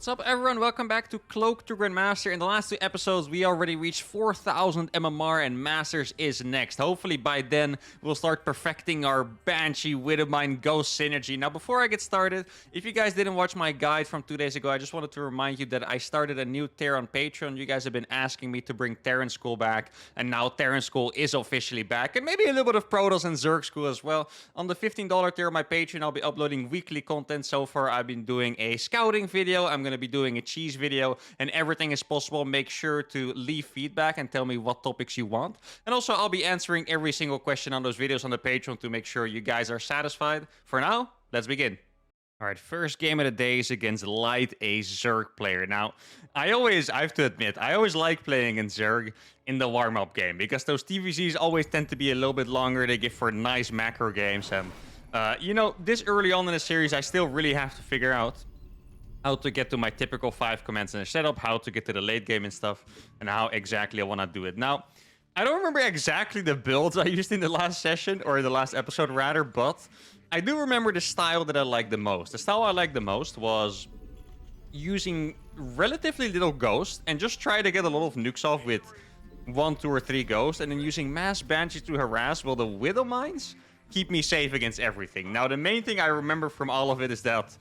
What's up, everyone? Welcome back to Cloaked to Grandmaster. In the last two episodes, we already reached 4,000 MMR, and Masters is next. Hopefully, by then, we'll start perfecting our Banshee, Widowmine, Ghost synergy. Now, before I get started, if you guys didn't watch my guide from 2 days ago, I just wanted to remind you that I started a new tier on Patreon. You guys have been asking me to bring Terran School back, and now Terran School is officially back, and maybe a little bit of Protoss and Zerg School as well. On the $15 tier on my Patreon, I'll be uploading weekly content. So far, I've been doing a scouting video. I'm going to be doing a cheese video, and everything is possible. Make sure to leave feedback and tell me what topics you want. And also, I'll be answering every single question on those videos on the Patreon to make sure you guys are satisfied. For now, let's begin. All right, first game of the day is against Light, a Zerg player. Now, I have to admit, I always like playing in Zerg in the warm-up game because those TVCs always tend to be a little bit longer. They give for nice macro games. And, you know, this early on in the series, I still really have to figure out how to get to my typical 5 commands in a setup, how to get to the late game and stuff, and how exactly I want to do it. Now, I don't remember exactly the builds I used in the last session, or the last episode rather, but I do remember the style that I liked the most. The style I liked the most was using relatively little ghost and just try to get a lot of nukes off with 1, 2, or 3 ghosts, and then using mass banshees to harass while the widow mines keep me safe against everything. Now, the main thing I remember from all of it is that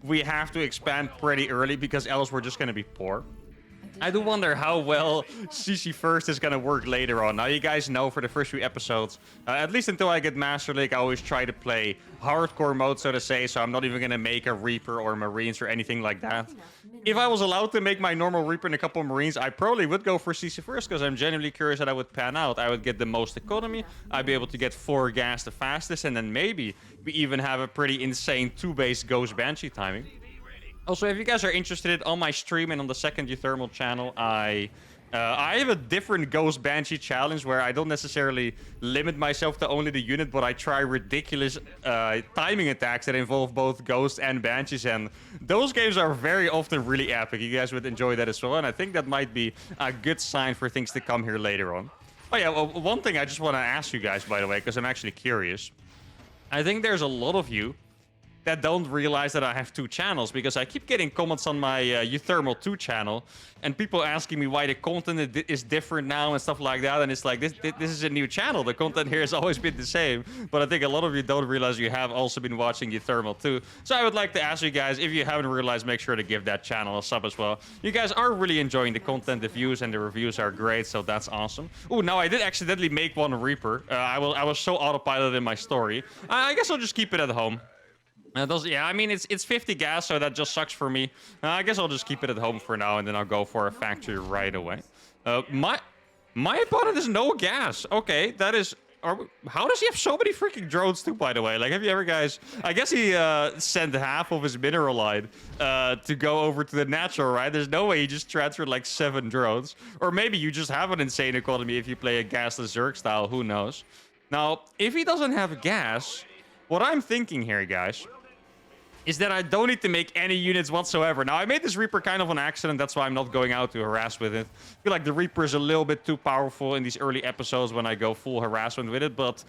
we have to expand pretty early because else we're just going to be poor. I do wonder how well CC first is going to work later on. Now, you guys know for the first few episodes, at least until I get Master League, I always try to play hardcore mode, so to say, so I'm not even going to make a Reaper or Marines or anything like that. If I was allowed to make my normal Reaper and a couple of Marines, I probably would go for CC first because I'm genuinely curious that I would pan out. I would get the most economy, I'd be able to get 4 gas the fastest, and then maybe we even have a pretty insane 2-base Ghost Banshee timing. Also, if you guys are interested, on my stream and on the second uThermal channel, I have a different Ghost Banshee challenge where I don't necessarily limit myself to only the unit, but I try ridiculous timing attacks that involve both Ghosts and Banshees, and those games are very often really epic. You guys would enjoy that as well, and I think that might be a good sign for things to come here later on. Oh yeah, well, one thing I just want to ask you guys, by the way, because I'm actually curious. I think there's a lot of you that don't realize that I have 2 channels, because I keep getting comments on my uThermal 2 channel and people asking me why the content is different now and stuff like that, and it's like, this is a new channel. The content here has always been the same, but I think a lot of you don't realize you have also been watching uThermal 2. So I would like to ask you guys, if you haven't realized, make sure to give that channel a sub as well. You guys are really enjoying the content, the views and the reviews are great, so that's awesome. Oh, now I did accidentally make one Reaper. I was so autopilot in my story. I guess I'll just keep it at home. Yeah, I mean, it's 50 gas, so that just sucks for me. I guess I'll just keep it at home for now, and then I'll go for a factory right away. My opponent is no gas. Okay, that is... How does he have so many freaking drones too, by the way? Like, have you ever guys... I guess he sent half of his mineral line to go over to the natural, right? There's no way he just transferred like 7 drones. Or maybe you just have an insane economy if you play a gasless Zerg style. Who knows? Now, if he doesn't have gas, what I'm thinking here, guys, is that I don't need to make any units whatsoever. Now, I made this Reaper kind of on accident. That's why I'm not going out to harass with it. I feel like the Reaper is a little bit too powerful in these early episodes when I go full harassment with it, but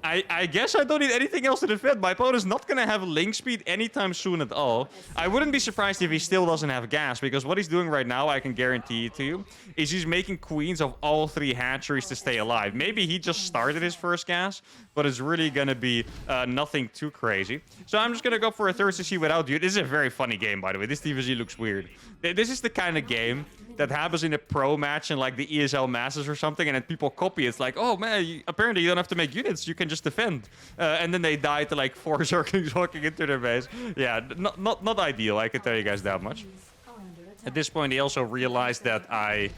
I guess I don't need anything else to defend. My opponent is not going to have link speed anytime soon at all. I wouldn't be surprised if he still doesn't have gas, because what he's doing right now, I can guarantee it to you, is he's making queens of all 3 hatcheries to stay alive. Maybe he just started his first gas, but it's really going to be nothing too crazy. So I'm just going to go for a third CC without you. This is a very funny game, by the way. This TVZ looks weird. This is the kind of game that happens in a pro match in like the ESL Masters or something, and then people copy it. It's like, oh man, apparently you don't have to make units, you can just defend. And then they die to like 4 Zerglings walking into their base. Yeah, not ideal, I can tell you guys that much. At this point, he also realized that I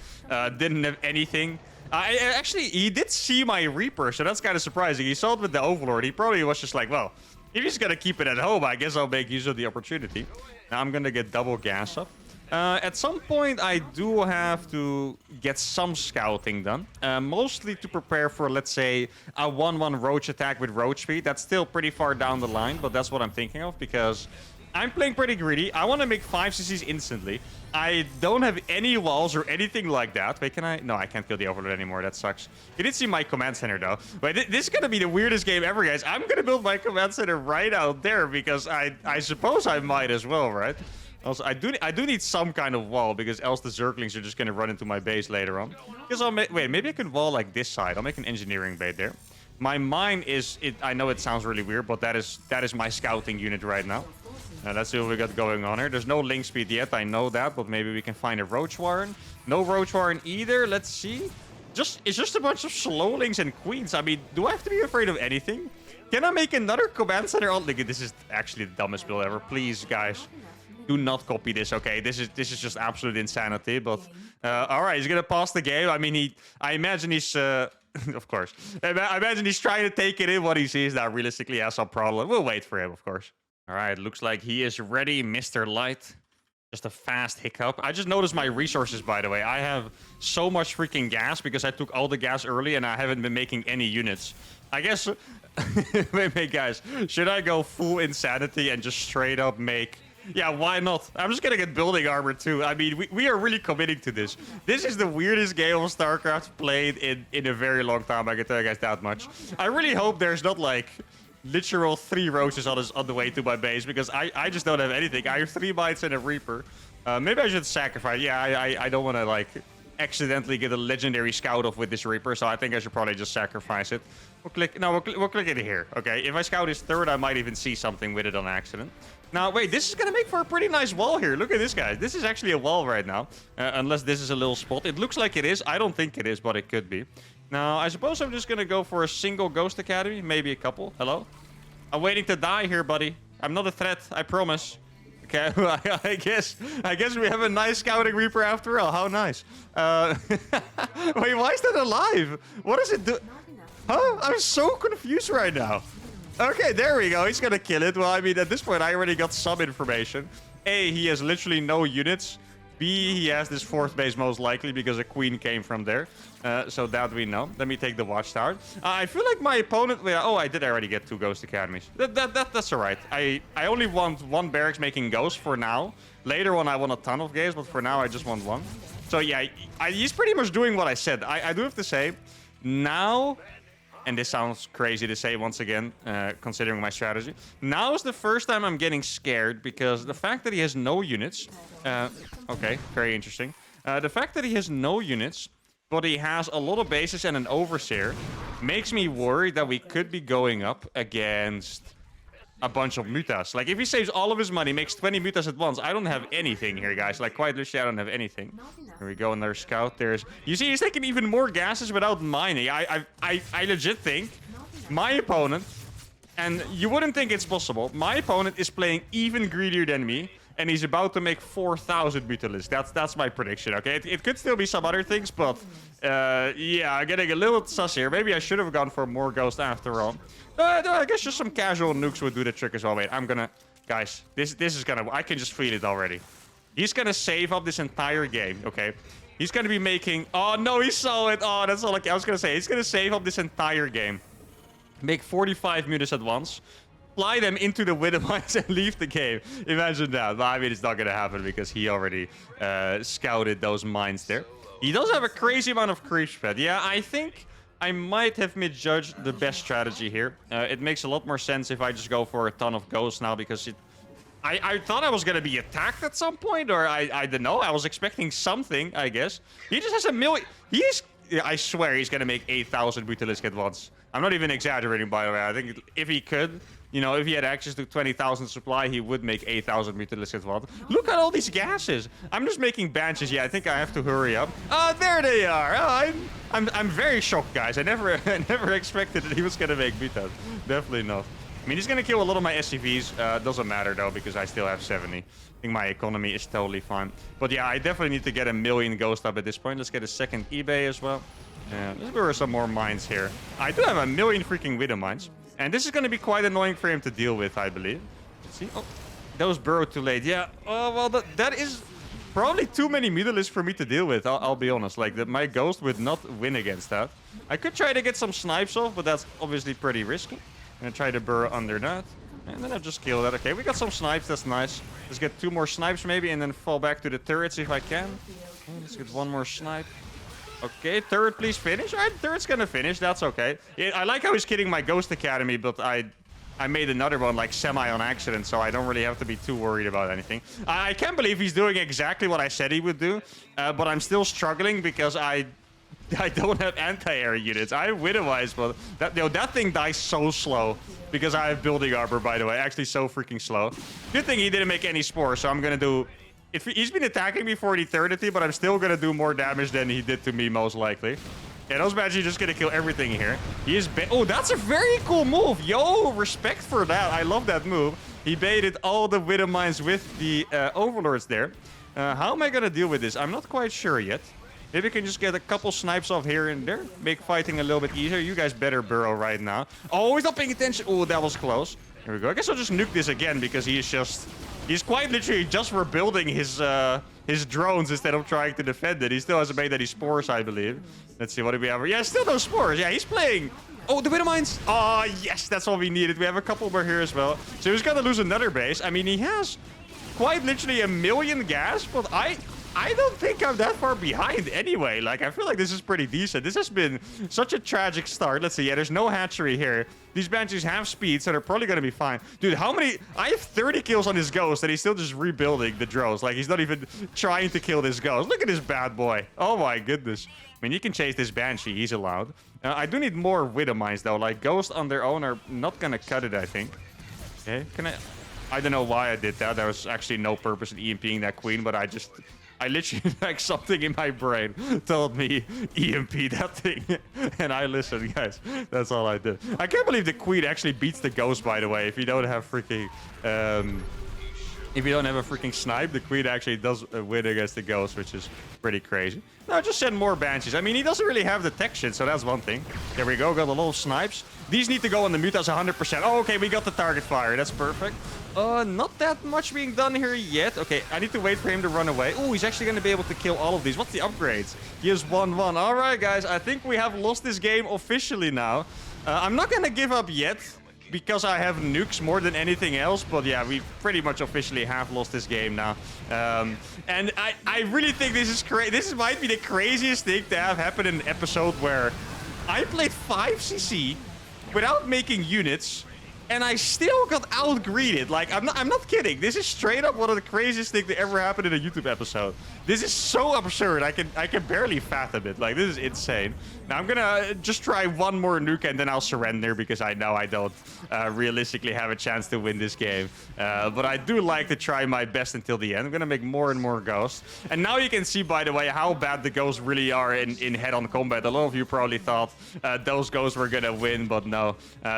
didn't have anything. Actually, he did see my Reaper, so that's kind of surprising. He saw it with the Overlord. He probably was just like, well, if he's gonna keep it at home, I guess I'll make use of the opportunity. Now I'm gonna get double gas up. At some point, I do have to get some scouting done. Mostly to prepare for, let's say, a 1-1 roach attack with roach speed. That's still pretty far down the line, but that's what I'm thinking of, because I'm playing pretty greedy. I want to make 5 CCs instantly. I don't have any walls or anything like that. Wait, can I? No, I can't kill the Overlord anymore. That sucks. You did see my command center, though. But this is going to be the weirdest game ever, guys. I'm going to build my command center right out there because I suppose I might as well, right? Also, I do need some kind of wall, because else the Zerglings are just gonna run into my base later on. Because I'll make... Wait, maybe I can wall like this side. I'll make an engineering bait there. My mine is... I know it sounds really weird, but that is my scouting unit right now. Let's see what we got going on here. There's no link speed yet, I know that, but maybe we can find a Roach Warren. No Roach Warren either, let's see. It's just a bunch of slowlings and queens. I mean, do I have to be afraid of anything? Can I make another command center? Oh, look, this is actually the dumbest build ever. Please, guys, do not copy this, okay? This is just absolute insanity, but... Alright, he's gonna pause the game. I mean, I imagine he's... of course. I imagine he's trying to take it in what he sees. Now, realistically, he has some problem. We'll wait for him, of course. Alright, looks like he is ready, Mr. Light. Just a fast hiccup. I just noticed my resources, by the way. I have so much freaking gas because I took all the gas early and I haven't been making any units. I guess... wait, guys. Should I go full insanity and just straight up make... Yeah, why not? I'm just gonna get building armor too. I mean, we are really committing to this. This is the weirdest game of StarCraft played in a very long time. I can tell you guys that much. I really hope there's not like... literal 3 roaches on the way to my base, because I just don't have anything. I have 3 mites and a reaper. Maybe I should sacrifice. Yeah, I don't want to like accidentally get a legendary scout off with this reaper, so I think I should probably just sacrifice it. We'll click it here. Okay, if I scout his 3rd, I might even see something with it on accident. Now, wait, this is gonna make for a pretty nice wall here. Look at this, guy. This is actually a wall right now, unless this is a little spot. It looks like it is. I don't think it is, but it could be. Now, I suppose I'm just gonna go for a single Ghost Academy, maybe a couple. Hello? I'm waiting to die here, buddy. I'm not a threat, I promise. Okay, I guess we have a nice scouting reaper after all. How nice. Wait, why is that alive? What does it do? Huh? I'm so confused right now. Okay, there we go. He's gonna kill it. Well, I mean, at this point, I already got some information. A, he has literally no units. B, he has this 4th base most likely because a queen came from there. So that we know. Let me take the watchtower. I feel like my opponent... Oh, I did already get 2 Ghost Academies. That's alright. I only want 1 barracks making ghosts for now. Later on, I want a ton of games, but for now, I just want 1. So yeah, he's pretty much doing what I said. I do have to say, now... And this sounds crazy to say once again, considering my strategy. Now is the first time I'm getting scared, because the fact that he has no units... okay, very interesting. The fact that he has no units, but he has a lot of bases and an overseer, makes me worried that we could be going up against a bunch of mutas. Like, if he saves all of his money, makes 20 mutas at once, I don't have anything here, guys. Like, quite literally, I don't have anything. Here we go, another scout. There's... You see, he's taking even more gases without mining. I legit think my opponent, and you wouldn't think it's possible, my opponent is playing even greedier than me, and he's about to make 4,000 mutalisks. That's my prediction, okay? It could still be some other things, but yeah, I'm getting a little sus here. Maybe I should have gone for more ghost after all. I guess just some casual nukes would do the trick as well. Wait, I'm gonna... Guys, this is gonna... I can just feel it already. He's gonna save up this entire game, okay? He's gonna be making... Oh, no, he saw it. Oh, that's all I was gonna say. He's gonna save up this entire game. Make 45 mutas at once. Fly them into the Widow Mines and leave the game. Imagine that. But I mean, it's not gonna happen because he already scouted those mines there. He does have a crazy amount of creep spread. Yeah, I think I might have misjudged the best strategy here. It makes a lot more sense if I just go for a ton of ghosts now, because I thought I was gonna be attacked at some point, or I don't know. I was expecting something, I guess. He just has a million... I swear he's gonna make 8,000 Brutalisk at once. I'm not even exaggerating, by the way. I think if he could, you know, if he had access to 20,000 supply, he would make 8,000 Brutalisk at once. Look at all these gases. I'm just making benches. Yeah, I think I have to hurry up. Oh, there they are. Oh, I'm very shocked, guys. I never expected that he was gonna make Butas. Definitely not. I mean, he's gonna kill a lot of my SCVs. Doesn't matter though, because I still have 70. I think my economy is totally fine. But yeah, I definitely need to get a million ghost up at this point. Let's get a second eBay as well. Let's go for some more mines here. I do have a million freaking Widow mines. And this is going to be quite annoying for him to deal with, I believe. Let's see. Oh, those burrowed too late. Yeah. Oh, well, that is probably too many Mutalisks for me to deal with. I'll be honest. Like, my ghost would not win against that. I could try to get some snipes off, but that's obviously pretty risky. I'm going to try to burrow under that. And then I'll just kill that. Okay, we got some snipes. That's nice. Let's get 2 more snipes maybe, and then fall back to the turrets if I can. Okay, let's get 1 more snipe. Okay, turret, please finish. Alright, turret's gonna finish. That's okay. Yeah, I like how he's killing my Ghost Academy, but I made another one like semi on accident, so I don't really have to be too worried about anything. I can't believe he's doing exactly what I said he would do, but I'm still struggling because I don't have anti-air units. I have Widowwise, but that thing dies so slow because I have building armor, by the way. Actually, so freaking slow. Good thing he didn't make any spores, so I'm gonna do... If he's been attacking me for eternity, but I'm still gonna do more damage than he did to me, most likely. Yeah, those badges just gonna kill everything here. He is... Oh, that's a very cool move. Yo, respect for that. I love that move. He baited all the Widow Mines with the Overlords there. How am I gonna deal with this? I'm not quite sure yet. Maybe we can just get a couple snipes off here and there. Make fighting a little bit easier. You guys better burrow right now. Oh, he's not paying attention. Oh, that was close. Here we go. I guess I'll just nuke this again because he is just... He's quite literally just rebuilding his drones instead of trying to defend it. He still hasn't made any spores, I believe. Let's see, what do we have? Yeah, still no spores. Yeah, he's playing... Oh, the Widow Mines. Oh, yes, that's all we needed. We have a couple more here as well. So he's gonna lose another base. I mean, he has quite literally 1 million gas, but I don't think I'm that far behind anyway. Like, I feel like this is pretty decent. This has been such a tragic start. Let's see. Yeah, there's no hatchery here. These Banshees have speed, so they're probably going to be fine. Dude, how many... I have 30 kills on his Ghost, and he's still just rebuilding the drones. Like, he's not even trying to kill this Ghost. Look at this bad boy. Oh, my goodness. I mean, you can chase this Banshee. He's allowed. I do need more Widow Mines, though. Like, Ghost on their own are not going to cut it, I think. Okay, can I... I don't know why I did that. There was actually no purpose in EMPing that Queen, but I literally, like, something in my brain told me EMP that thing. And I listened, guys. That's all I did. I can't believe the Queen actually beats the Ghost, by the way. If you don't have freaking... if you don't have a freaking snipe, the Queen actually does win against the Ghost, which is pretty crazy. No, just send more Banshees. I mean, he doesn't really have detection, so that's one thing. There we go. Got a little snipes. These need to go on the Mutas 100%. Oh, okay. We got the target fire. That's perfect. Not that much being done here yet. Okay, I need to wait for him to run away. Oh, he's actually going to be able to kill all of these. What's the upgrades? He has 1-1. All right, guys. I think we have lost this game officially now. I'm not going to give up yet because I have nukes more than anything else. But yeah, we pretty much officially have lost this game now. And I really think this is crazy. This might be the craziest thing to have happen in an episode where I played 5cc without making units. And I still got out-greeted. Like, I'm not kidding. This is straight up one of the craziest things that ever happened in a YouTube episode. This is so absurd. I can barely fathom it. Like, this is insane. Now, I'm gonna just try one more nuke and then I'll surrender because I know I don't realistically have a chance to win this game. But I do like to try my best until the end. I'm gonna make more and more ghosts. And now you can see, by the way, how bad the ghosts really are in head-on combat. A lot of you probably thought those ghosts were gonna win, but no.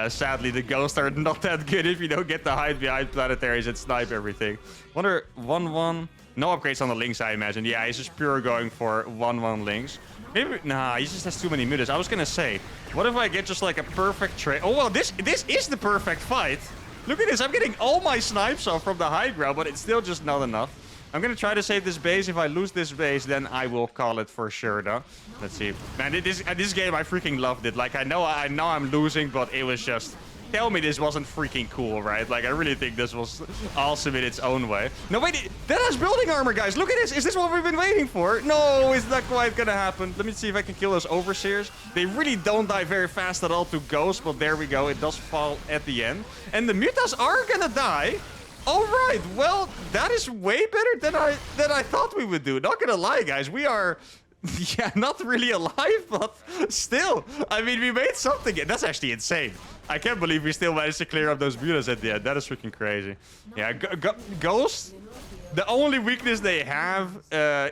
Sadly, the ghosts are not that good if you don't get to hide behind planetaries and snipe everything. Wonder 1-1. No upgrades on the links, I imagine. Yeah, he's just pure going for 1-1 links. Maybe... Nah, he just has too many mutas. I was gonna say, what if I get just like a perfect trade? Oh, well, this is the perfect fight. Look at this. I'm getting all my snipes off from the high ground, but it's still just not enough. I'm gonna try to save this base. If I lose this base, then I will call it for sure, though. Let's see. Man, this game, I freaking loved it. Like, I know I'm losing, but it was just... Tell me this wasn't freaking cool, right? Like, I really think this was awesome in its own way. No, wait, that has building armor, guys. Look at this. Is this what we've been waiting for? No, it's not quite gonna happen. Let me see if I can kill those Overseers. They really don't die very fast at all to Ghosts, but there we go. It does fall at the end. And the Mutas are gonna die. All right, well, that is way better than I thought we would do. Not gonna lie, guys. We are... Yeah, not really alive, but still. I mean, we made something. That's actually insane. I can't believe we still managed to clear up those mutas at the end. That is freaking crazy. Yeah, Ghost, the only weakness they have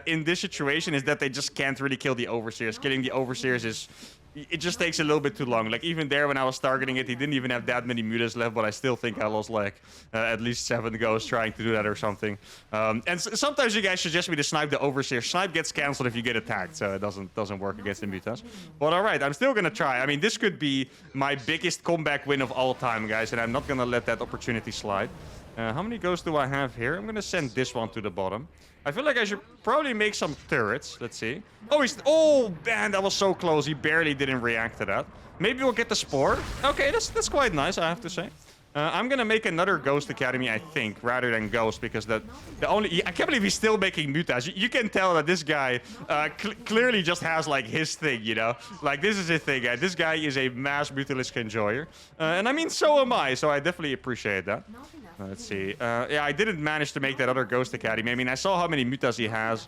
in this situation is that they just can't really kill the Overseers. Killing the Overseers is... It just takes a little bit too long. Like, even there when I was targeting it, he didn't even have that many mutas left, but I still think I lost, like, at least 7 ghosts trying to do that or something. And sometimes you guys suggest me to snipe the Overseer. Snipe gets cancelled if you get attacked, so it doesn't work against the mutas. But alright, I'm still gonna try. I mean, this could be my biggest comeback win of all time, guys, and I'm not gonna let that opportunity slide. How many ghosts do I have here? I'm gonna send this one to the bottom. I feel like I should probably make some turrets. Let's see. Oh, oh, man, that was so close. He barely didn't react to that. Maybe we'll get the Spore. Okay, that's quite nice, I have to say. I'm gonna make another Ghost Academy, I think, rather than Ghost, because the only... I can't believe he's still making mutas. You can tell that this guy clearly just has, like, his thing, you know? Like, this is his thing, guys. This guy is a mass Mutalisk enjoyer. And I mean, so am I, so I definitely appreciate that. Let's see. Yeah, I didn't manage to make that other Ghost Academy. I mean, I saw how many mutas he has.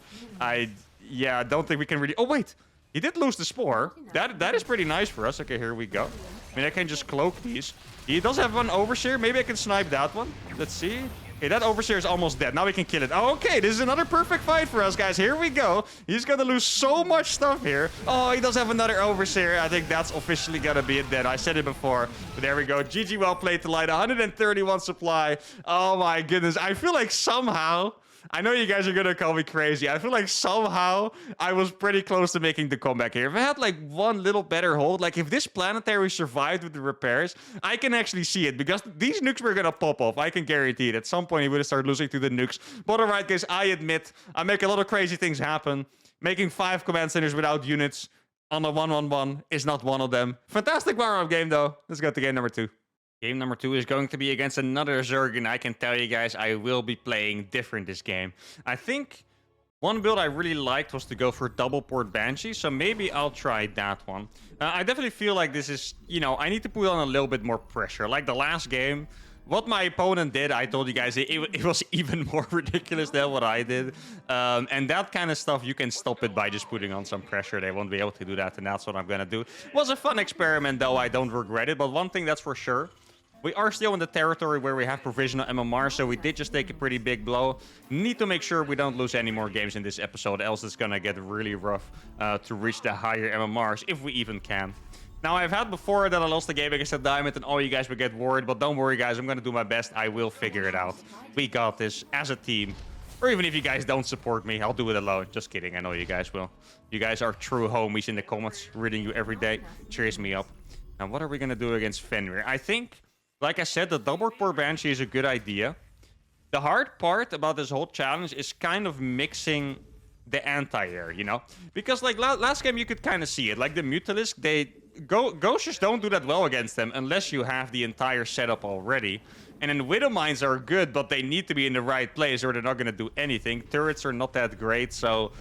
Yeah, I don't think we can really... Oh, wait! He did lose the Spore. That is pretty nice for us. Okay, here we go. I mean, I can just cloak these. He does have one Overseer. Maybe I can snipe that one. Let's see. Okay, that Overseer is almost dead. Now we can kill it. Oh, okay, this is another perfect fight for us, guys. Here we go. He's gonna lose so much stuff here. Oh, he does have another Overseer. I think that's officially gonna be it then. I said it before. But there we go. GG, well played to light. 131 supply. Oh, my goodness. I feel like somehow... I know you guys are gonna call me crazy. I feel like somehow I was pretty close to making the comeback here. If I had like one little better hold, like if this planetary survived with the repairs, I can actually see it, because these nukes were gonna pop off. I can guarantee it. At some point, he would have started losing to the nukes. But alright, guys, I admit I make a lot of crazy things happen. Making 5 command centers without units on a 1-1-1 is not one of them. Fantastic power-up game, though. Let's go to game number 2. Game number 2 is going to be against another Zerg, and I can tell you guys, I will be playing different this game. I think one build I really liked was to go for double port Banshee, so maybe I'll try that one. I definitely feel like this is, you know, I need to put on a little bit more pressure. Like the last game, what my opponent did, I told you guys, it was even more ridiculous than what I did. And that kind of stuff, you can stop it by just putting on some pressure. They won't be able to do that, and that's what I'm going to do. It was a fun experiment, though. I don't regret it, but one thing that's for sure, we are still in the territory where we have provisional MMR, so we did just take a pretty big blow. Need to make sure we don't lose any more games in this episode, else it's gonna get really rough to reach the higher MMRs, if we even can. Now, I've had before that I lost the game against a Diamond, and all you guys would get worried, but don't worry, guys, I'm gonna do my best. I will figure it out. We got this as a team. Or even if you guys don't support me, I'll do it alone. Just kidding, I know you guys will. You guys are true homies in the comments, reading you every day. Cheers me up. Now, what are we gonna do against Fenrir? I think... Like I said, the double port Banshee is a good idea. The hard part about this whole challenge is kind of mixing the anti-air, you know? Because, like, last game you could kind of see it. Like, the Mutalisk, Ghosts don't do that well against them unless you have the entire setup already. And then Widow Mines are good, but they need to be in the right place or they're not going to do anything. Turrets are not that great, so...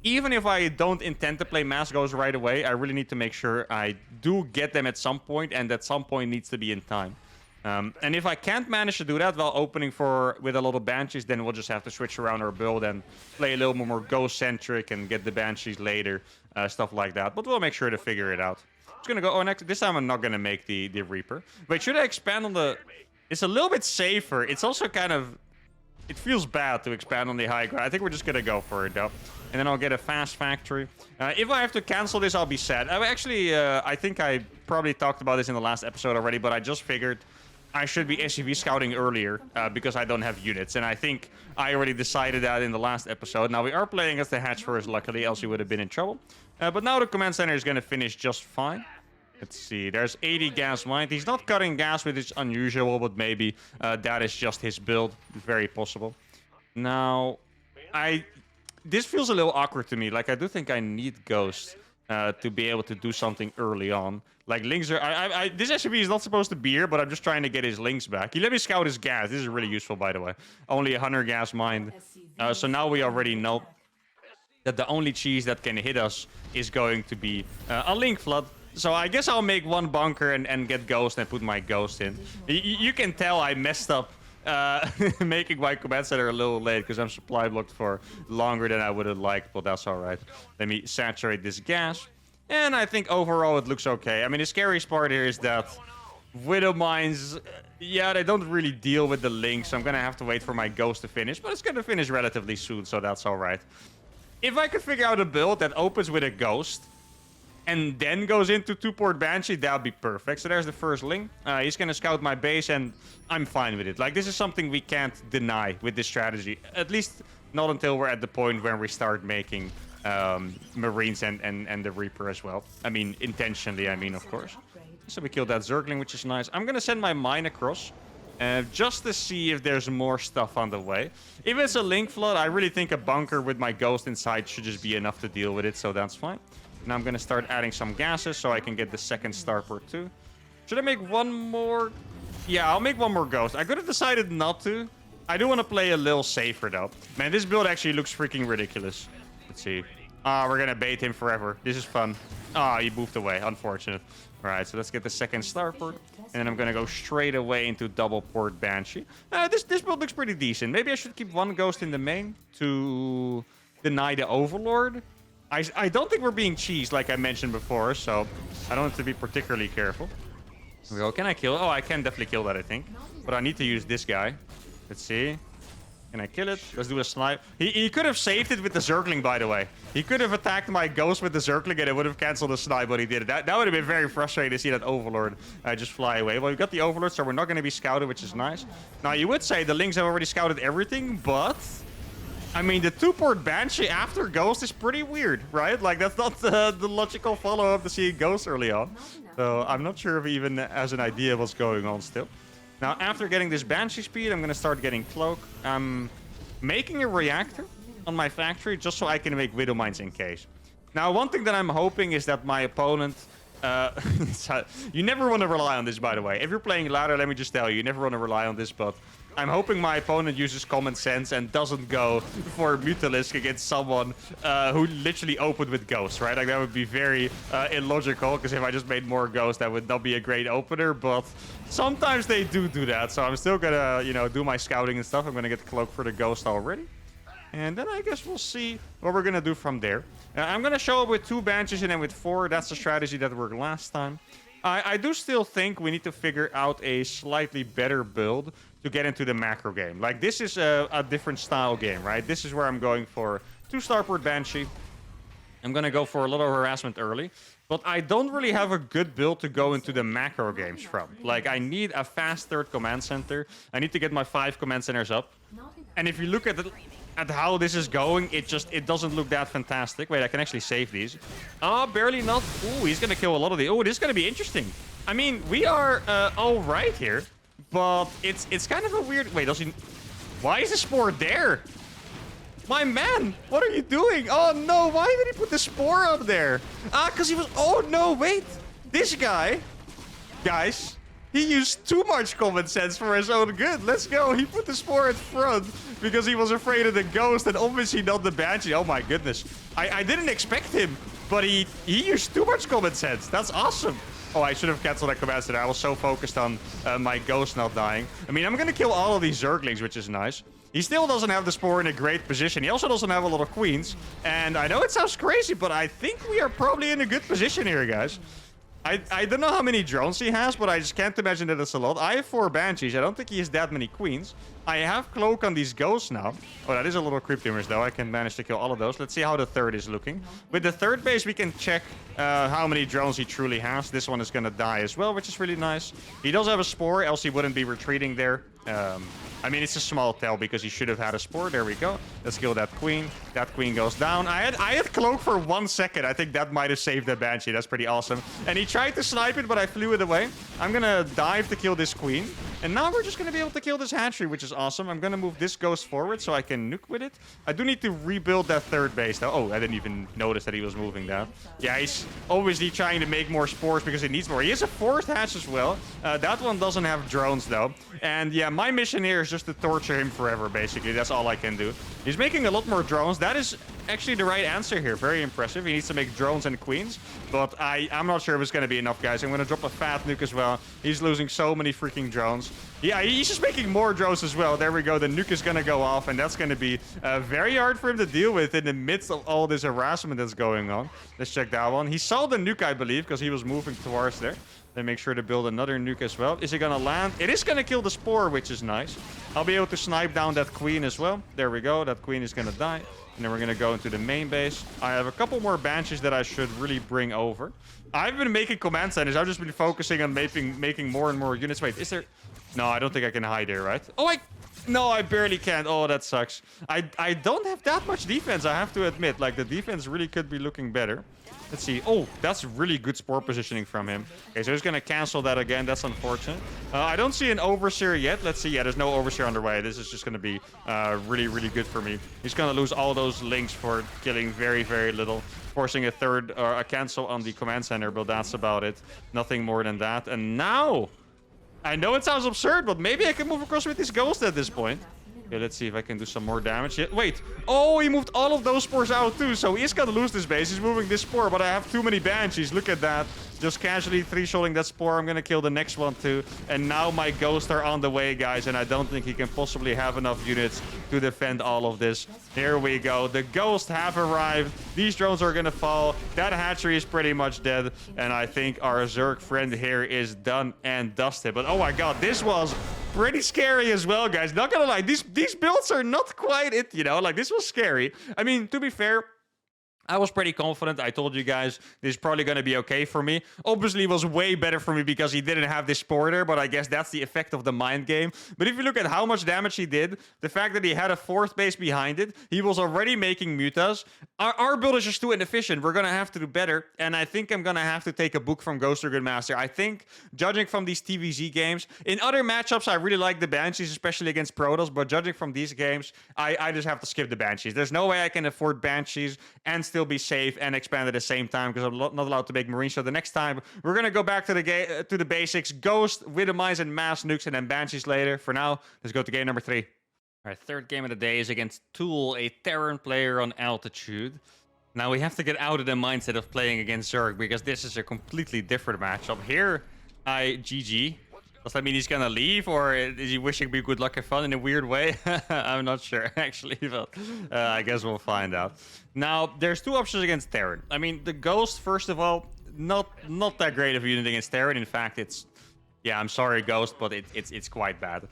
Even if I don't intend to play Mass Ghosts right away, I really need to make sure I do get them at some point, and that some point needs to be in time. And if I can't manage to do that while opening with a lot of Banshees, then we'll just have to switch around our build and play a little more Ghost-centric and get the Banshees later, stuff like that. But we'll make sure to figure it out. It's gonna go... Oh, next. This time I'm not gonna make the Reaper. Wait, should I expand on the... It's a little bit safer. It's also kind of... It feels bad to expand on the high ground. I think we're just gonna go for it, though. And then I'll get a fast factory. If I have to cancel this, I'll be sad. I think I probably talked about this in the last episode already, but I just figured I should be SCV scouting earlier because I don't have units. And I think I already decided that in the last episode. Now, we are playing as the Hatch first, luckily, else we would have been in trouble. But now the command center is going to finish just fine. Let's see, there's 80 gas mined. He's not cutting gas, which is unusual, but maybe that is just his build. Very possible. Now, this feels a little awkward to me. Like, I do think I need Ghosts to be able to do something early on. Like, Links are... this SCV is not supposed to be here, but I'm just trying to get his Links back. He let me scout his gas. This is really useful, by the way. Only 100 gas mined. So now we already know that the only cheese that can hit us is going to be a Link Flood. So I guess I'll make one bunker and get Ghost and put my Ghost in. You can tell I messed up making my command center a little late because I'm supply blocked for longer than I would have liked, but that's alright. Let me saturate this gas. And I think overall it looks okay. I mean, the scariest part here is that Widow Mines, yeah, they don't really deal with the links, so I'm gonna have to wait for my Ghost to finish, but it's gonna finish relatively soon, so that's alright. If I could figure out a build that opens with a Ghost and then goes into 2-port Banshee, that would be perfect. So there's the first link. He's going to scout my base, and I'm fine with it. Like, this is something we can't deny with this strategy. At least not until we're at the point where we start making Marines and the Reaper as well. I mean, intentionally, of course. So we killed that Zergling, which is nice. I'm going to send my mine across. Just to see if there's more stuff on the way. If it's a link flood, I really think a bunker with my Ghost inside should just be enough to deal with it, so that's fine. Now I'm going to start adding some gases so I can get the second starport too. Should I make one more Yeah, I'll make one more ghost. I could have decided not to. I do want to play a little safer, though. Man, this build actually looks freaking ridiculous. Let's see. Ah, we're going to bait him forever. This is fun. Ah, he moved away. Unfortunate. All right, so let's get the second starport. And then I'm going to go straight away into double port Banshee. This build looks pretty decent. Maybe I should keep one ghost in the main to deny the Overlord. I don't think we're being cheesed like I mentioned before, so I don't have to be particularly careful. Here we go. Can I kill? Oh, I can definitely kill that, I think. But I need to use this guy. Let's see. Can I kill it? Let's do a snipe. He could have saved it with the Zergling, by the way. He could have attacked my ghost with the Zergling and it would have canceled the snipe, but he did it. That would have been very frustrating to see that Overlord just fly away. Well, we've got the Overlord, so we're not going to be scouted, which is nice. Now, you would say the Lynx have already scouted everything, but... I mean, the two-port Banshee after Ghost is pretty weird, right? Like, that's not the logical follow-up to seeing Ghost early on. So, I'm not sure if he even has an idea what's going on still. Now, after getting this Banshee speed, I'm going to start getting Cloak. I'm making a reactor on my factory just so I can make Widow Mines in case. Now, one thing that I'm hoping is that my opponent... you never want to rely on this, by the way. If you're playing ladder, let me just tell you, you never want to rely on this, but... I'm hoping my opponent uses common sense and doesn't go for Mutalisk against someone who literally opened with Ghost, right? Like, that would be very illogical, because if I just made more Ghost, that would not be a great opener, but sometimes they do that, so I'm still gonna, you know, do my scouting and stuff. I'm gonna get the Cloak for the Ghost already. And then I guess we'll see what we're gonna do from there. I'm gonna show up with 2 Banshees and then with 4. That's the strategy that worked last time. I do still think we need to figure out a slightly better build to get into the macro game. Like, this is a different style game, right? This is where I'm going for 2 starport Banshee. I'm going to go for a little harassment early. But I don't really have a good build to go into the macro games from. Like, I need a fast 3rd command center. I need to get my 5 command centers up. And if you look at how this is going, it doesn't look that fantastic. Wait, I can actually save these. Oh, barely not. Ooh, he's going to kill a lot of the... Oh, this is going to be interesting. I mean, we are all right here. But it's kind of a weird... Wait, does he... Why is the Spore there? My man, what are you doing? Oh, no, why did he put the Spore up there? Ah, because he was... Oh, no, wait. This guy... Guys, he used too much common sense for his own good. Let's go. He put the Spore in front because he was afraid of the Ghost and obviously not the Banshee. Oh, my goodness. I didn't expect him, but he used too much common sense. That's awesome. Oh, I should have canceled that command center. I was so focused on my Ghost not dying. I mean, I'm going to kill all of these Zerglings, which is nice. He still doesn't have the Spore in a great position. He also doesn't have a lot of Queens. And I know it sounds crazy, but I think we are probably in a good position here, guys. I don't know how many drones he has, but I just can't imagine that it's a lot. I have 4 Banshees. I don't think he has that many Queens. I have Cloak on these Ghosts now. Oh, that is a little Crypt Tumors, though. I can manage to kill all of those. Let's see how the 3rd is looking. With the 3rd base, we can check how many drones he truly has. This one is going to die as well, which is really nice. He does have a Spore, else he wouldn't be retreating there. I mean, it's a small tell because he should have had a Spore. There we go. Let's kill that Queen. That Queen goes down. I had Cloak for 1 second. I think that might have saved that Banshee. That's pretty awesome. And he tried to snipe it, but I flew it away. I'm going to dive to kill this Queen. And now we're just going to be able to kill this hatchery, which is awesome. I'm going to move this Ghost forward so I can nuke with it. I do need to rebuild that 3rd base, though. Oh, I didn't even notice that he was moving that. Yeah, he's obviously trying to make more Spores because he needs more. He has a 4th hatch as well. That one doesn't have drones, though. And yeah, my mission here is just to torture him forever, basically. That's all I can do. He's making a lot more drones. That is actually the right answer here. Very impressive. He needs to make drones and Queens. But I'm not sure if it's going to be enough, guys. I'm going to drop a fat nuke as well. He's losing so many freaking drones. Yeah, he's just making more drones as well. There we go. The nuke is going to go off, and that's going to be very hard for him to deal with in the midst of all this harassment that's going on. Let's check that one. He saw the nuke, I believe, because he was moving towards there. Then make sure to build another nuke as well. Is it going to land? It is going to kill the Spore, which is nice. I'll be able to snipe down that Queen as well. There we go. That Queen is going to die. And then we're going to go into the main base. I have a couple more Banshees that I should really bring over. I've been making command centers. I've just been focusing on making more and more units. Wait, is there... No, I don't think I can hide there, right? Oh, No, I barely can. Oh, that sucks. I don't have that much defense, I have to admit. Like, the defense really could be looking better. Let's see. Oh, that's really good Spore positioning from him. Okay, so he's going to cancel that again. That's unfortunate. I don't see an Overseer yet. Let's see. Yeah, there's no Overseer on the way. This is just going to be really, really good for me. He's going to lose all those links for killing very, very little. Forcing a 3rd or a cancel on the command center, but that's about it. Nothing more than that. And now I know it sounds absurd, but maybe I can move across with this Ghost at this point. Okay, let's see if I can do some more damage. Wait. Oh, he moved all of those Spores out too, so he's gonna lose this base. He's moving this Spore, but I have too many Banshees. Look at that. Just casually 3-shotting that Spore. I'm gonna kill the next one too. And now my Ghosts are on the way, guys, and I don't think he can possibly have enough units to defend all of this. Here we go. The Ghosts have arrived. These drones are gonna fall. That hatchery is pretty much dead, and I think our Zerg friend here is done and dusted. But oh my god, this was pretty scary as well, guys. Not gonna lie, these builds are not quite it, you know? Like, this was scary. I mean, to be fair, I was pretty confident. I told you guys this is probably going to be okay for me. Obviously, it was way better for me because he didn't have this Spore there, but I guess that's the effect of the mind game. But if you look at how much damage he did, the fact that he had a 4th base behind it, he was already making mutas. Our build is just too inefficient. We're going to have to do better, and I think I'm going to have to take a book from Ghost or Grandmaster. I think, judging from these TVZ games, in other matchups, I really like the Banshees, especially against Protoss, but judging from these games, I just have to skip the Banshees. There's no way I can afford Banshees and still be safe and expand at the same time because I'm not allowed to make Marines. So the next time we're gonna go back to the basics: Ghost, Widow Mines, and Mass Nukes, and then Banshees later. For now, let's go to game number 3. All right, third game of the day is against Tool, a Terran player on altitude. Now we have to get out of the mindset of playing against Zerg because this is a completely different matchup. Here, GG. Does that mean he's gonna leave, or is he wishing me good luck and fun in a weird way? I'm not sure, actually, but I guess we'll find out. Now, there's 2 options against Terran. I mean, the Ghost, first of all, not that great of a unit against Terran. In fact, it's... Yeah, I'm sorry, Ghost, but it's quite bad.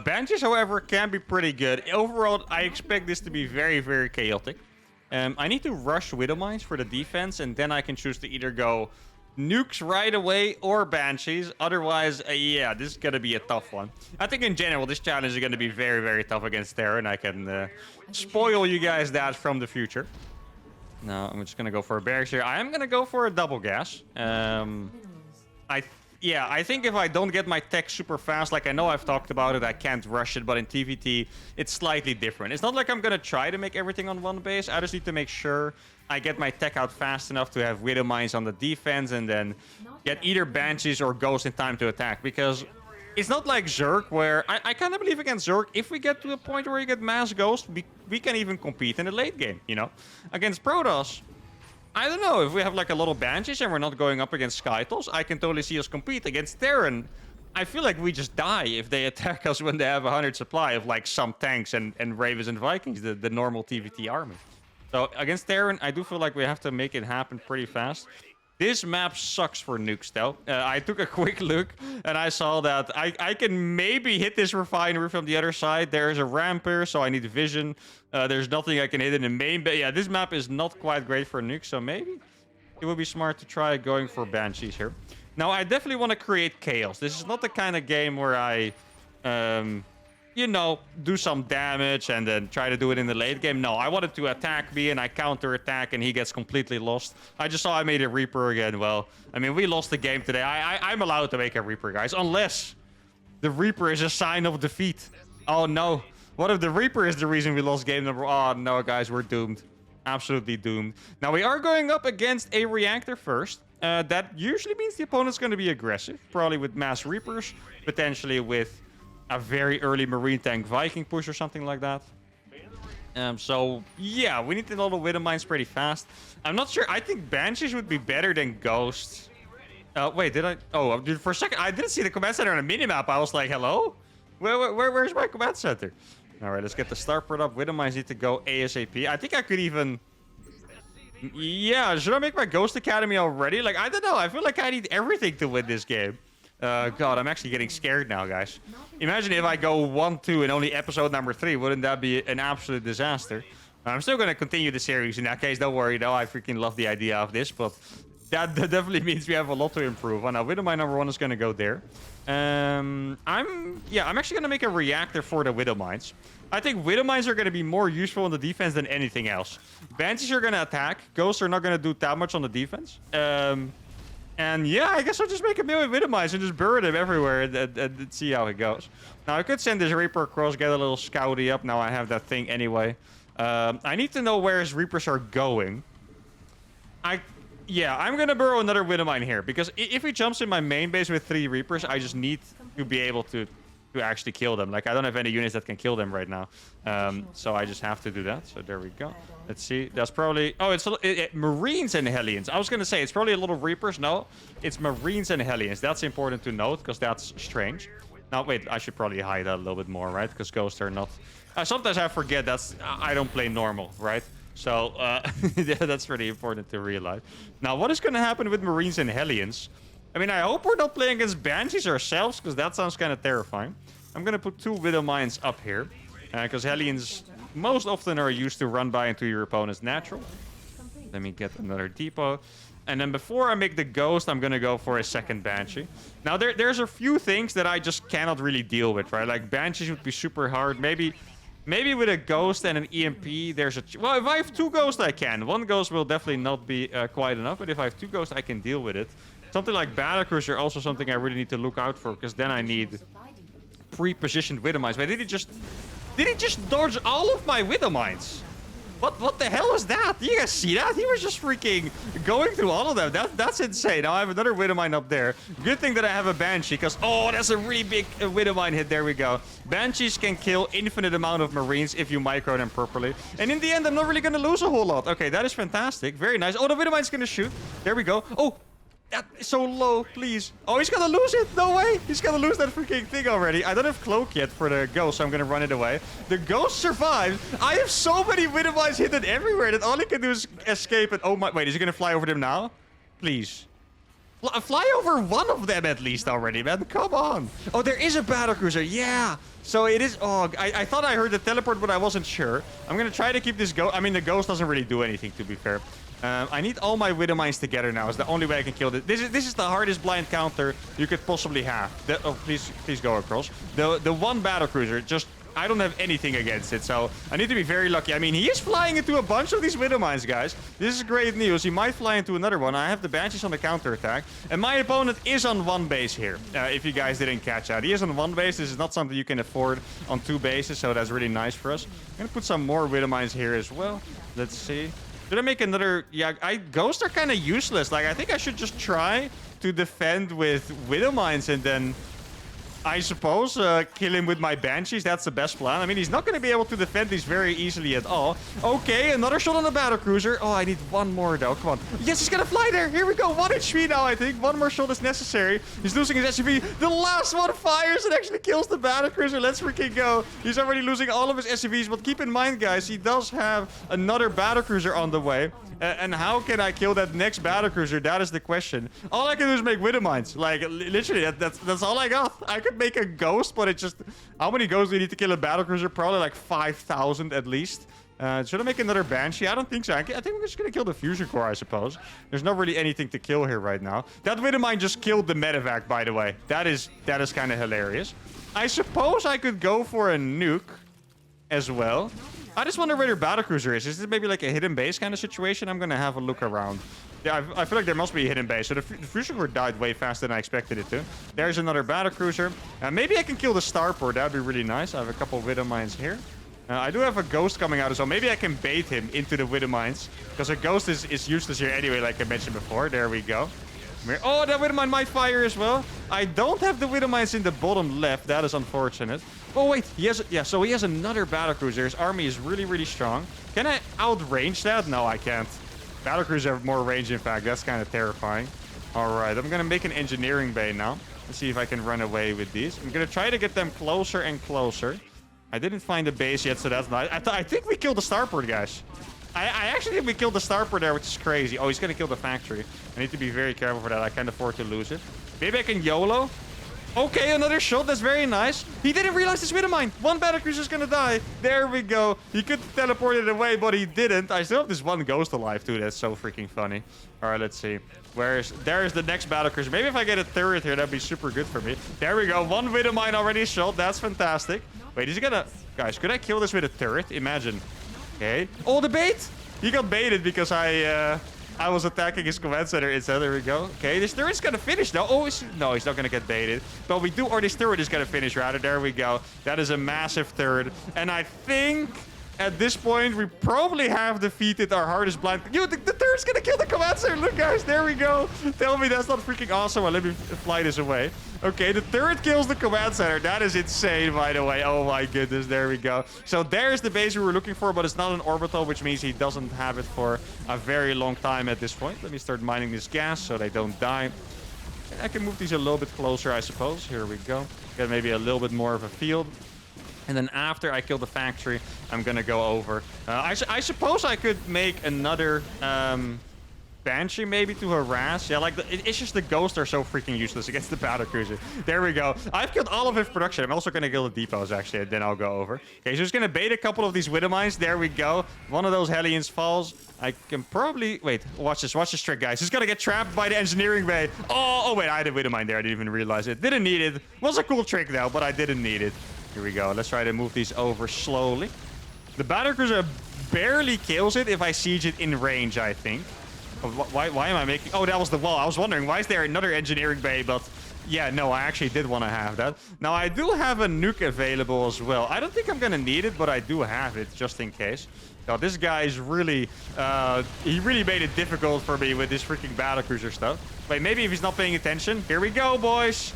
Banshees, however, can be pretty good. Overall, I expect this to be very, very chaotic. I need to rush Widow Mines for the defense, and then I can choose to either go nukes right away or Banshees. Otherwise, yeah, this is gonna be a tough one. I think in general this challenge is gonna be very, very tough against Terra, and I can spoil you guys that from the future. No, I'm just gonna go for a barracks here. I am gonna go for a double gas. I think if I don't get my tech super fast, like I know I've talked about it, I can't rush it, but in TVT, it's slightly different. It's not like I'm gonna try to make everything on one base. I just need to make sure I get my tech out fast enough to have Widow Mines on the defense and then get either Banshees or Ghosts in time to attack. Because it's not like Zerg, where I kind of believe against Zerg, if we get to a point where you get mass Ghost, we can even compete in the late game, you know? Against Protoss, I don't know, if we have like a lot of Banshees and we're not going up against Skytles, I can totally see us compete. Against Terran, I feel like we just die if they attack us when they have 100 supply of like some tanks and Ravens and Vikings, the normal TVT army. So against Terran, I do feel like we have to make it happen pretty fast. This map sucks for nukes, though. I took a quick look, and I saw that I can maybe hit this refinery from the other side. There's a ramp here, so I need vision. There's nothing I can hit in the main. But yeah, this map is not quite great for nukes, so maybe it would be smart to try going for Banshees here. Now, I definitely want to create chaos. This is not the kind of game where I... you know, do some damage and then try to do it in the late game. No, I wanted to attack me and I counter-attack and he gets completely lost. I just saw I made a Reaper again. Well, I mean, we lost the game today. I'm allowed to make a Reaper, guys, unless the Reaper is a sign of defeat. Oh, no. What if the Reaper is the reason we lost game number... Oh, no, guys, we're doomed. Absolutely doomed. Now, we are going up against a reactor first. That usually means the opponent's going to be aggressive, probably with mass Reapers, potentially with a very early Marine tank Viking push or something like that. So, yeah, we need to know the Widow Mines pretty fast. I'm not sure. I think Banshees would be better than Ghosts. Wait, did I... Oh, dude, for a second, I didn't see the command center on a minimap. I was like, hello? Where's my command center? All right, let's get the starport up. Widow Mines need to go ASAP. I think I could even... Yeah, should I make my Ghost Academy already? Like, I don't know. I feel like I need everything to win this game. God, I'm actually getting scared now, guys. Imagine if I go 1-2 in only episode number 3. Wouldn't that be an absolute disaster? I'm still going to continue the series in that case. Don't worry, though. I freaking love the idea of this, but that definitely means we have a lot to improve on. Now, Widow Mine number 1 is going to go there. I'm actually going to make a reactor for the Widow Mines. I think Widow Mines are going to be more useful in the defense than anything else. Banshees are going to attack. Ghosts are not going to do that much on the defense. And yeah, I guess I'll just make a million Widow Mines and just bury them everywhere and see how it goes. Now, I could send this Reaper across, get a little scouty up. Now I have that thing anyway. I need to know where his Reapers are going. Yeah, I'm going to burrow another Widow Mine here. Because if he jumps in my main base with 3 Reapers, I just need to be able to actually kill them. Like, I don't have any units that can kill them right now. So I just have to do that. So there we go. Let's see. That's probably... Oh, it's Marines and Hellions. I was going to say, it's probably a little Reapers. No, it's Marines and Hellions. That's important to note, because that's strange. Now, wait, I should probably hide that a little bit more, right? Because ghosts are not... sometimes I forget I don't play normal, right? So, yeah, that's really important to realize. Now, what is going to happen with Marines and Hellions? I mean, I hope we're not playing against Banshees ourselves, because that sounds kind of terrifying. I'm going to put 2 Widow Mines up here, because Hellions most often are used to run by into your opponent's natural. Let me get another depot. And then before I make the Ghost, I'm going to go for a second Banshee. Now, there's a few things that I just cannot really deal with, right? Like, Banshees would be super hard. Maybe with a Ghost and an EMP, there's a... Well, if I have 2 Ghosts, I can. 1 Ghost will definitely not be quite enough. But if I have 2 Ghosts, I can deal with it. Something like Battlecruiser, also something I really need to look out for. Because then I need pre-positioned Widow Mines. Wait, did he just dodge all of my Widow Mines? What the hell was that? You guys see that? He was just freaking going through all of them. That's insane. Now I have another Widow Mine up there. Good thing that I have a Banshee, because... Oh, that's a really big Widow Mine hit. There we go. Banshees can kill infinite amount of Marines if you micro them properly. And in the end, I'm not really going to lose a whole lot. Okay, that is fantastic. Very nice. Oh, the Widow Mine's going to shoot. There we go. Oh, that's so low, please. Oh, he's gonna lose it. No way. He's gonna lose that freaking thing already. I don't have Cloak yet for the Ghost, so I'm gonna run it away. The Ghost survived. I have so many Widow Mines hidden everywhere that all he can do is escape. And oh my... Wait, is he gonna fly over them now? Please. Fly over one of them at least already, man. Come on. Oh, there is a Battlecruiser. Yeah. So it is... Oh, I thought I heard the teleport, but I wasn't sure. I'm gonna try to keep this Ghost... I mean, the Ghost doesn't really do anything, to be fair. I need all my Widow Mines together now. It's the only way I can kill this. This is the hardest blind counter you could possibly have. Oh, please go across. The one Battlecruiser, just... I don't have anything against it, so I need to be very lucky. I mean, he is flying into a bunch of these Widow Mines, guys. This is great news. He might fly into another one. I have the Banshees on the counterattack. And my opponent is on 1 base here, if you guys didn't catch that. He is on 1 base. This is not something you can afford on 2 bases, so that's really nice for us. I'm going to put some more Widow Mines here as well. Let's see. Should I make another... Yeah, Ghosts are kind of useless. Like, I think I should just try to defend with Widow Mines and then... I suppose, kill him with my Banshees. That's the best plan. I mean, he's not going to be able to defend these very easily at all. Okay, another shot on the Battlecruiser. Oh, I need 1 more, though. Come on. Yes, he's going to fly there. Here we go. 1 HP now, I think. 1 more shot is necessary. He's losing his SUV. The last one fires and actually kills the Battlecruiser. Let's freaking go. He's already losing all of his SUVs. But keep in mind, guys, he does have another Battlecruiser on the way. And how can I kill that next Battlecruiser? That is the question. All I can do is make Widow Mines. Like, literally, that's all I got. I could make a Ghost, but it just... How many Ghosts do you need to kill a Battlecruiser? Probably like 5,000 at least. Should I make another Banshee? I don't think so. I think we're just going to kill the Fusion Core, I suppose. There's not really anything to kill here right now. That Widow Mine just killed the Medevac, by the way. That is kind of hilarious. I suppose I could go for a nuke as well. I just wonder where their Battlecruiser is. Is this maybe like a hidden base kind of situation? I'm going to have a look around. Yeah, I feel like there must be a hidden base. So the Fusion Core died way faster than I expected it to. There's another Battlecruiser. Maybe I can kill the Starport. That would be really nice. I have a couple Widow Mines here. I do have a Ghost coming out as well. Maybe I can bait him into the Widow Mines. Because a Ghost is useless here anyway, like I mentioned before. There we go. Oh, that Widow Mine might fire as well. I don't have the Widow Mines in the bottom left. That is unfortunate. Oh, wait. So he has another Battlecruiser. His army is really, really strong. Can I outrange that? No, I can't. Battlecruisers have more range, in fact. That's kind of terrifying. All right. I'm going to make an engineering bay now. Let's see if I can run away with these. I'm going to try to get them closer and closer. I didn't find a base yet, so that's nice. I think we killed the Starport, guys. I actually think we killed the Starport there, which is crazy. Oh, he's going to kill the factory. I need to be very careful for that. I can't afford to lose it. Maybe I can YOLO. Okay, another shot. That's very nice. He didn't realize this Widow Mine. 1 Battlecruiser is going to die. There we go. He could teleport it away, but he didn't. I still have this 1 Ghost alive, too. That's so freaking funny. All right, let's see. There's the next Battlecruiser. Maybe if I get a turret here, that'd be super good for me. There we go. 1 Widow Mine already shot. That's fantastic. Wait, is he going to... Guys, could I kill this with a turret? Imagine. Okay. Oh, the bait! He got baited because I was attacking his command center instead. There we go. Okay, this turret's gonna finish now. Oh, no, he's not gonna get baited. But we do, or this turret is gonna finish rather. There we go. That is a massive turret. And I think at this point, we probably have defeated our hardest blind. Yo, the turret's gonna kill the command center. Look, guys, there we go. Tell me that's not freaking awesome. Well, let me fly this away. Okay, the turret kills the command center. That is insane, by the way. Oh my goodness, there we go. So there's the base we were looking for, but it's not an orbital, which means he doesn't have it for a very long time at this point. Let me start mining this gas so they don't die. I can move these a little bit closer, I suppose. Here we go. Get maybe a little bit more of a field. And then after I kill the factory, I'm going to go over. I suppose I could make another Banshee maybe to harass. Yeah, like, it's just the ghosts are so freaking useless against the battlecruiser. There we go. I've killed all of his production. I'm also going to kill the depots, actually, and then I'll go over. Okay, so just going to bait a couple of these Widow Mines. There we go. One of those Hellions falls. I can probably... Wait, watch this. Watch this trick, guys. He's going to get trapped by the engineering bay. Oh, wait, I had a Widow Mine there. I didn't even realize it. Didn't need it. Was a cool trick, though, but I didn't need it. Here we go. Let's try to move these over slowly. The battlecruiser barely kills it if I siege it in range, I think. Why am I making... Oh, that was the wall. I was wondering, why is there another engineering bay? But yeah, no, I actually did want to have that. Now, I do have a nuke available as well. I don't think I'm going to need it, but I do have it just in case. Now, this guy is really... he really made it difficult for me with this freaking battlecruiser stuff. Wait, maybe if he's not paying attention. Here we go, boys.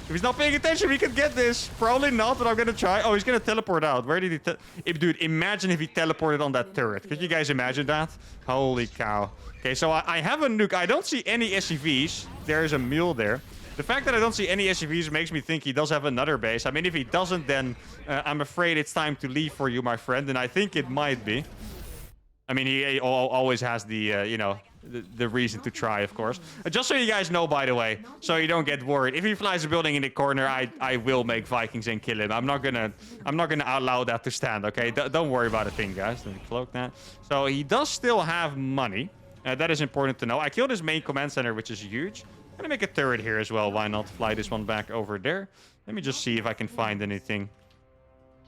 If he's not paying attention, we can get this. Probably not, but I'm going to try. Oh, he's going to teleport out. Where did he... Dude, imagine if he teleported on that turret. Could you guys imagine that? Holy cow. Okay, so I have a nuke. I don't see any SCVs. There's a mule there. The fact that I don't see any SCVs makes me think he does have another base. I mean, if he doesn't, then I'm afraid it's time to leave for you, my friend. And I think it might be. I mean, he always has the, you know... The reason to try, of course. Just so you guys know, by the way, so you don't get worried. If he flies a building in the corner, I will make Vikings and kill him. I'm not gonna allow that to stand. Okay, don't worry about a thing, guys. Let me cloak that. So he does still have money. That is important to know. I killed his main command center, which is huge. I'm gonna make a turret here as well. Why not fly this one back over there? Let me just see if I can find anything.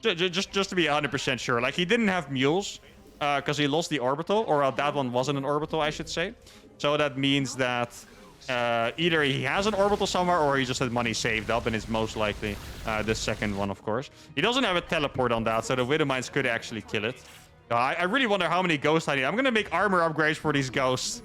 Just to be 100% sure. Like, he didn't have mules. Because he lost the orbital, or that one wasn't an orbital, I should say. So that means that either he has an orbital somewhere, or he just had money saved up, and it's most likely the second one, of course. He doesn't have a teleport on that, so the Widow Mines could actually kill it. I really wonder how many ghosts I need. I'm going to make armor upgrades for these ghosts.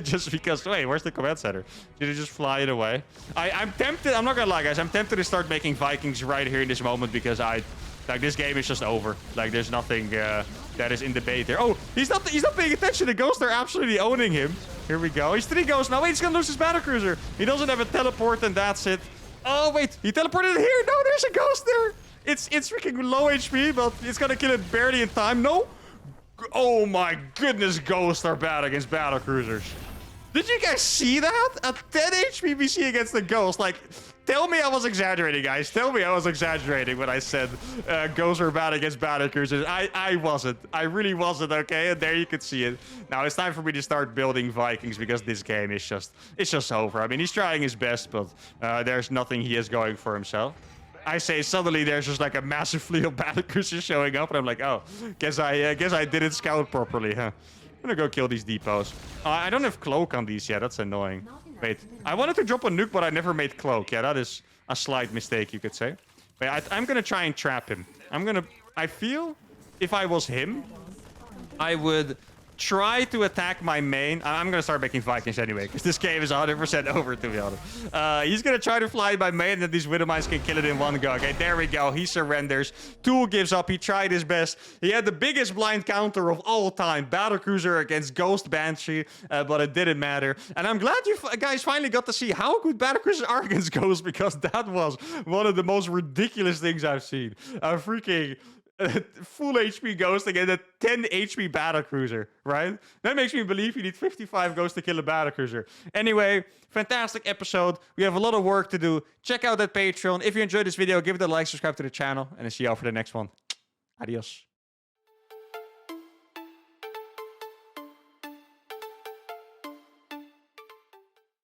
Just because... Wait, where's the command center? Did it just fly it away? I'm tempted... I'm not going to lie, guys. I'm tempted to start making Vikings right here in this moment, because like, this game is just over. Like, there's nothing that is in debate there. Oh, he's not paying attention. The ghosts are absolutely owning him. Here we go. He's 3 ghosts now. Wait, he's gonna lose his battlecruiser. He doesn't have a teleport, and that's it. Oh, wait. He teleported here. No, there's a ghost there. It's freaking low HP, but it's gonna kill it barely in time. No. Oh, my goodness. Ghosts are bad against battlecruisers. Did you guys see that? A 10 HP BC against the ghost. Like... Tell me I was exaggerating, guys. Tell me I was exaggerating when I said ghosts are bad against battlecruisers. I wasn't. I really wasn't, okay? And there you can see it. Now it's time for me to start building Vikings, because this game is just over. I mean, he's trying his best, but there's nothing he is going for himself. I say suddenly there's just like a massive fleet of battlecruisers showing up, and I'm like, oh, guess I didn't scout properly, huh? I'm gonna go kill these depots. I don't have cloak on these yet. That's annoying. Wait, I wanted to drop a nuke, but I never made cloak. Yeah, that is a slight mistake, you could say. Wait, I'm gonna try and trap him. I feel if I was him, I would try to attack my main. I'm going to start making Vikings anyway, because this game is 100% over, to be honest. He's going to try to fly my main, and then these Widow Mines can kill it in one go. Okay, there we go. He surrenders. Tool gives up. He tried his best. He had the biggest blind counter of all time. Battlecruiser against Ghost Banshee, but it didn't matter. And I'm glad you guys finally got to see how good Battlecruisers are against Ghost, because that was one of the most ridiculous things I've seen. A freaking... full HP Ghost against a 10 HP Battlecruiser, right? That makes me believe you need 55 Ghosts to kill a Battlecruiser. Anyway, fantastic episode. We have a lot of work to do. Check out that Patreon. If you enjoyed this video, give it a like, subscribe to the channel, and I'll see you all for the next one. Adios.